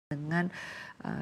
dengan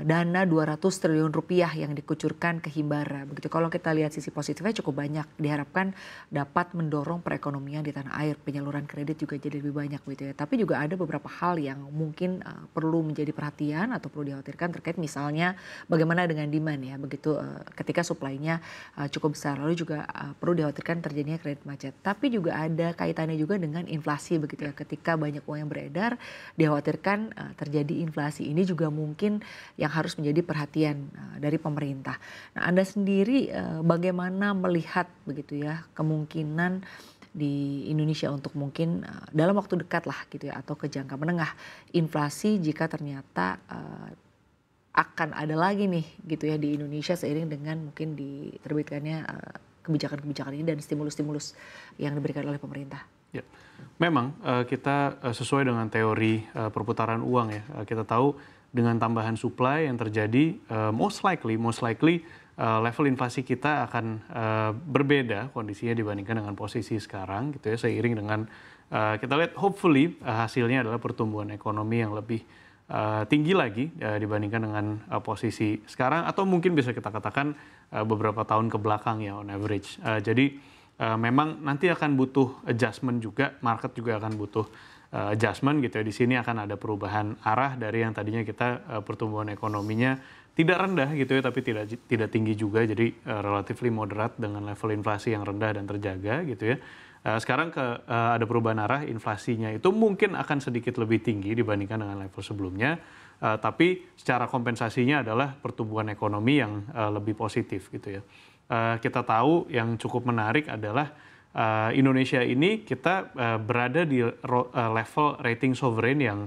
dana 200 triliun rupiah yang dikucurkan ke Himbara. Begitu kalau kita lihat sisi positifnya cukup banyak. Diharapkan dapat mendorong perekonomian di tanah air. Penyaluran kredit juga jadi lebih banyak gitu ya. Tapi juga ada beberapa hal yang mungkin perlu menjadi perhatian atau perlu dikhawatirkan terkait misalnya bagaimana dengan demand ya. Begitu ketika supply-nya cukup besar. Lalu juga perlu dikhawatirkan terjadinya kredit macet. Tapi juga ada kaitannya juga dengan inflasi begitu ya. Ketika banyak uang yang beredar, dikhawatirkan terjadi inflasi. Ini juga mungkin yang harus menjadi perhatian dari pemerintah. Nah, Anda sendiri bagaimana melihat begitu ya kemungkinan di Indonesia untuk mungkin dalam waktu dekat lah gitu ya atau ke jangka menengah inflasi jika ternyata akan ada lagi nih gitu ya di Indonesia seiring dengan mungkin diterbitkannya kebijakan-kebijakan ini dan stimulus-stimulus yang diberikan oleh pemerintah. Ya, memang kita sesuai dengan teori perputaran uang ya. Kita tahu dengan tambahan supply yang terjadi, most likely level inflasi kita akan berbeda kondisinya dibandingkan dengan posisi sekarang gitu ya. Seiring dengan kita lihat hopefully hasilnya adalah pertumbuhan ekonomi yang lebih tinggi lagi dibandingkan dengan posisi sekarang atau mungkin bisa kita katakan beberapa tahun ke belakang ya on average. Jadi memang nanti akan butuh adjustment juga, market juga akan butuh adjustment gitu ya. Di sini akan ada perubahan arah dari yang tadinya kita pertumbuhan ekonominya tidak rendah gitu ya, tapi tidak tinggi juga. Jadi relatively moderate dengan level inflasi yang rendah dan terjaga gitu ya. Sekarang ada perubahan arah, inflasinya itu mungkin akan sedikit lebih tinggi dibandingkan dengan level sebelumnya. Tapi secara kompensasinya adalah pertumbuhan ekonomi yang lebih positif gitu ya. Kita tahu yang cukup menarik adalah Indonesia ini kita berada di level rating sovereign yang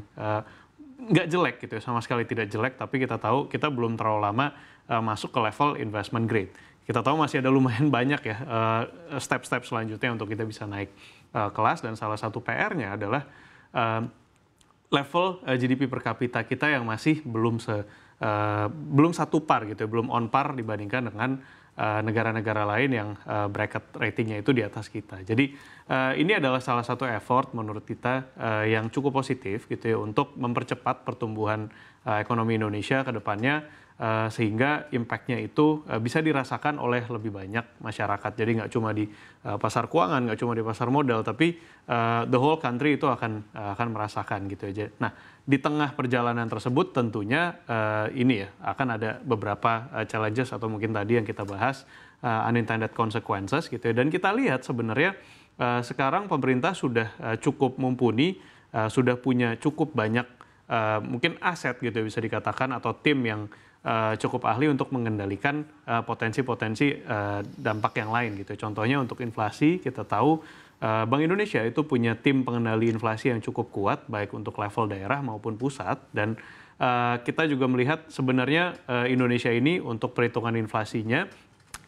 nggak jelek gitu ya, sama sekali tidak jelek, tapi kita tahu kita belum terlalu lama masuk ke level investment grade. Kita tahu masih ada lumayan banyak ya step-step selanjutnya untuk kita bisa naik kelas, dan salah satu PR-nya adalah level GDP per kapita kita yang masih belum satu par gitu ya, belum on par dibandingkan dengan negara-negara lain yang bracket ratingnya itu di atas kita. Jadi ini adalah salah satu effort menurut kita yang cukup positif gitu ya untuk mempercepat pertumbuhan ekonomi Indonesia ke depannya, sehingga impact-nya itu bisa dirasakan oleh lebih banyak masyarakat. Jadi nggak cuma di pasar keuangan, nggak cuma di pasar modal, tapi the whole country itu akan merasakan gitu aja. Nah, di tengah perjalanan tersebut tentunya ini ya akan ada beberapa challenges atau mungkin tadi yang kita bahas unintended consequences gitu ya. Dan kita lihat sebenarnya sekarang pemerintah sudah cukup mumpuni, sudah punya cukup banyak mungkin aset gitu ya, bisa dikatakan, atau tim yang cukup ahli untuk mengendalikan potensi-potensi dampak yang lain gitu. Contohnya untuk inflasi, kita tahu Bank Indonesia itu punya tim pengendali inflasi yang cukup kuat, baik untuk level daerah maupun pusat. Dan kita juga melihat sebenarnya Indonesia ini untuk perhitungan inflasinya,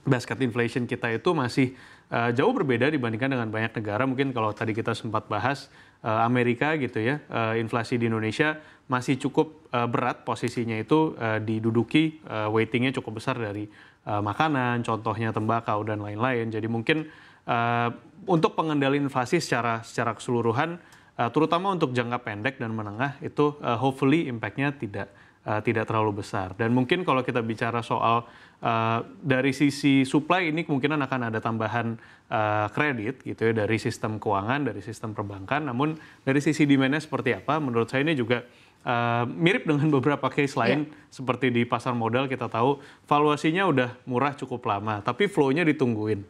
basket inflation kita itu masih jauh berbeda dibandingkan dengan banyak negara. Mungkin kalau tadi kita sempat bahas Amerika gitu ya, inflasi di Indonesia masih cukup berat posisinya itu diduduki weightingnya cukup besar dari makanan, contohnya tembakau dan lain-lain. Jadi mungkin untuk pengendalian inflasi secara keseluruhan, terutama untuk jangka pendek dan menengah itu hopefully impact-nya tidak terlalu besar. Dan mungkin kalau kita bicara soal dari sisi supply, ini kemungkinan akan ada tambahan kredit gitu ya dari sistem keuangan, dari sistem perbankan. Namun dari sisi demand-nya seperti apa, menurut saya ini juga mirip dengan beberapa case lain seperti di pasar modal. Kita tahu valuasinya udah murah cukup lama, tapi flow-nya ditungguin.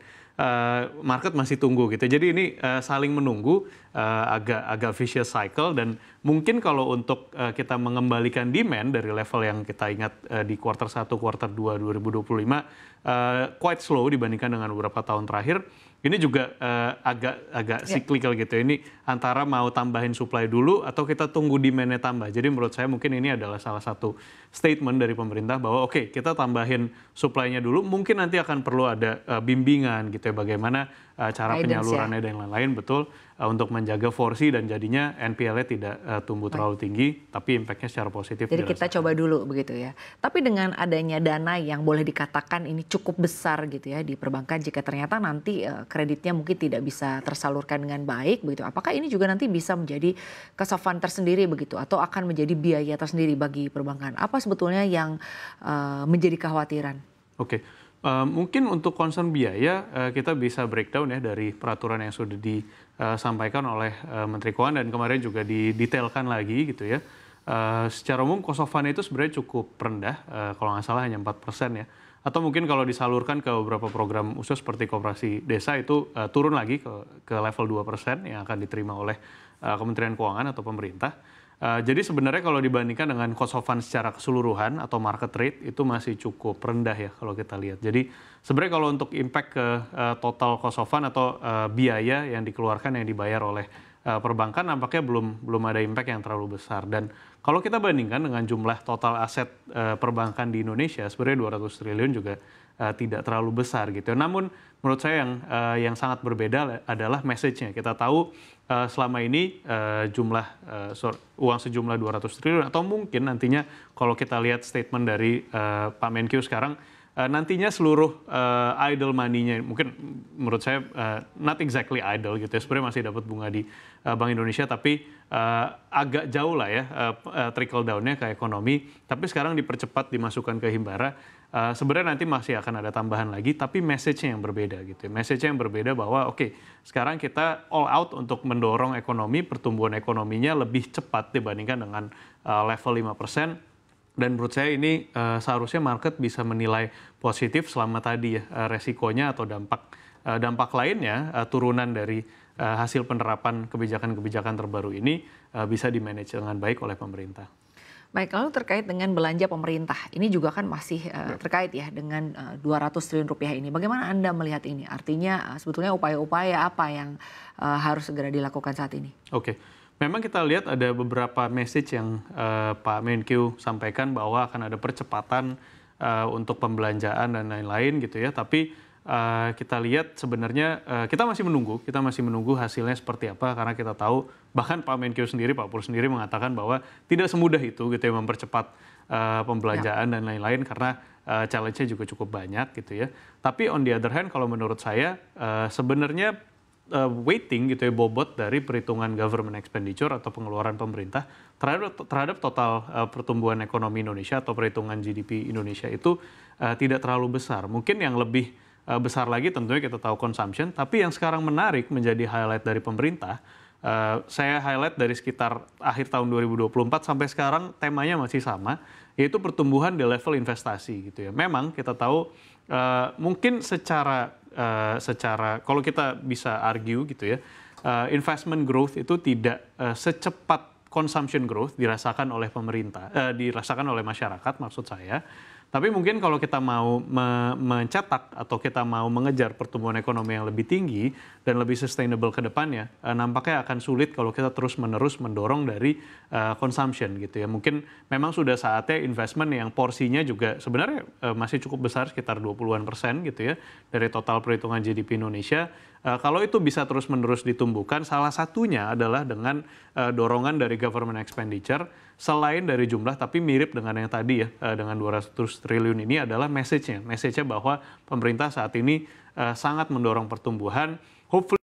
Market masih tunggu gitu. Jadi ini saling menunggu, agak vicious cycle. Dan mungkin kalau untuk kita mengembalikan demand dari level yang kita ingat di kuartal 1, kuartal 2 2025 quite slow dibandingkan dengan beberapa tahun terakhir. Ini juga agak cyclical gitu. Ini antara mau tambahin supply dulu atau kita tunggu demand-nya tambah. Jadi menurut saya mungkin ini adalah salah satu statement dari pemerintah bahwa kita tambahin supply-nya dulu. Mungkin nanti akan perlu ada bimbingan gitu ya, bagaimana cara Guidance ya. penyalurannya dan lain-lain, betul, untuk menjaga porsi dan jadinya NPL-nya tidak tumbuh terlalu tinggi, tapi impact-nya secara positif Jadi kita dirasakan. coba dulu begitu ya. Tapi dengan adanya dana yang boleh dikatakan ini cukup besar gitu ya di perbankan, jika ternyata nanti kreditnya mungkin tidak bisa tersalurkan dengan baik begitu. Apakah ini juga nanti bisa menjadi cost of fund tersendiri begitu atau akan menjadi biaya tersendiri bagi perbankan? Apa sebetulnya yang menjadi kekhawatiran? Oke. Mungkin untuk concern biaya, kita bisa breakdown ya dari peraturan yang sudah disampaikan oleh Menteri Keuangan dan kemarin juga didetailkan lagi gitu ya. Secara umum cost of fund itu sebenarnya cukup rendah, kalau nggak salah hanya 4% ya. Atau mungkin kalau disalurkan ke beberapa program khusus seperti koperasi desa itu turun lagi ke level 2% yang akan diterima oleh Kementerian Keuangan atau pemerintah. Jadi sebenarnya kalau dibandingkan dengan cost of fund secara keseluruhan atau market rate itu masih cukup rendah ya kalau kita lihat. Jadi sebenarnya kalau untuk impact ke total cost of fund atau biaya yang dikeluarkan yang dibayar oleh perbankan nampaknya belum ada impact yang terlalu besar. Dan kalau kita bandingkan dengan jumlah total aset perbankan di Indonesia sebenarnya 200 triliun juga tidak terlalu besar gitu. Namun menurut saya yang sangat berbeda adalah message-nya. Kita tahu selama ini uang sejumlah 200 triliun atau mungkin nantinya kalau kita lihat statement dari Pak Menkyu sekarang nantinya seluruh idle money-nya mungkin menurut saya not exactly idle gitu ya, sebenarnya masih dapat bunga di Bank Indonesia tapi agak jauh lah ya trickle down-nya ke ekonomi, tapi sekarang dipercepat dimasukkan ke Himbara. Sebenarnya nanti masih akan ada tambahan lagi, tapi message-nya yang berbeda gitu. Message-nya yang berbeda bahwa oke, sekarang kita all out untuk mendorong ekonomi, pertumbuhan ekonominya lebih cepat dibandingkan dengan level 5%. Dan menurut saya ini seharusnya market bisa menilai positif selama tadi ya resikonya atau dampak lainnya turunan dari hasil penerapan kebijakan-kebijakan terbaru ini bisa di-manage dengan baik oleh pemerintah. Baik, lalu terkait dengan belanja pemerintah, ini juga kan masih terkait ya dengan 200 triliun rupiah ini. Bagaimana Anda melihat ini? Artinya sebetulnya upaya-upaya apa yang harus segera dilakukan saat ini? Oke, memang kita lihat ada beberapa message yang Pak Menkyu sampaikan bahwa akan ada percepatan untuk pembelanjaan dan lain-lain gitu ya. Tapi kita lihat sebenarnya kita masih menunggu hasilnya seperti apa karena kita tahu bahkan Pak Menkyu sendiri, Pak Pur sendiri mengatakan bahwa tidak semudah itu gitu ya mempercepat pembelanjaan dan lain-lain karena challenge-nya juga cukup banyak gitu ya. Tapi on the other hand kalau menurut saya sebenarnya weighting gitu ya bobot dari perhitungan government expenditure atau pengeluaran pemerintah terhadap total pertumbuhan ekonomi Indonesia atau perhitungan GDP Indonesia itu tidak terlalu besar. Mungkin yang lebih besar lagi tentunya kita tahu consumption, tapi yang sekarang menarik menjadi highlight dari pemerintah, saya highlight dari sekitar akhir tahun 2024 sampai sekarang temanya masih sama, yaitu pertumbuhan di level investasi gitu ya. Memang kita tahu mungkin secara kalau kita bisa argue gitu ya, investment growth itu tidak secepat consumption growth dirasakan oleh pemerintah, dirasakan oleh masyarakat maksud saya. Tapi mungkin kalau kita mau mencetak atau kita mau mengejar pertumbuhan ekonomi yang lebih tinggi dan lebih sustainable ke depannya, nampaknya akan sulit kalau kita terus-menerus mendorong dari consumption gitu ya. Mungkin memang sudah saatnya investment yang porsinya juga sebenarnya masih cukup besar sekitar 20-an% gitu ya dari total perhitungan GDP Indonesia. Kalau itu bisa terus-menerus ditumbuhkan, salah satunya adalah dengan dorongan dari government expenditure, selain dari jumlah, tapi mirip dengan yang tadi ya, dengan 200 triliun ini adalah message-nya bahwa pemerintah saat ini sangat mendorong pertumbuhan. Hopefully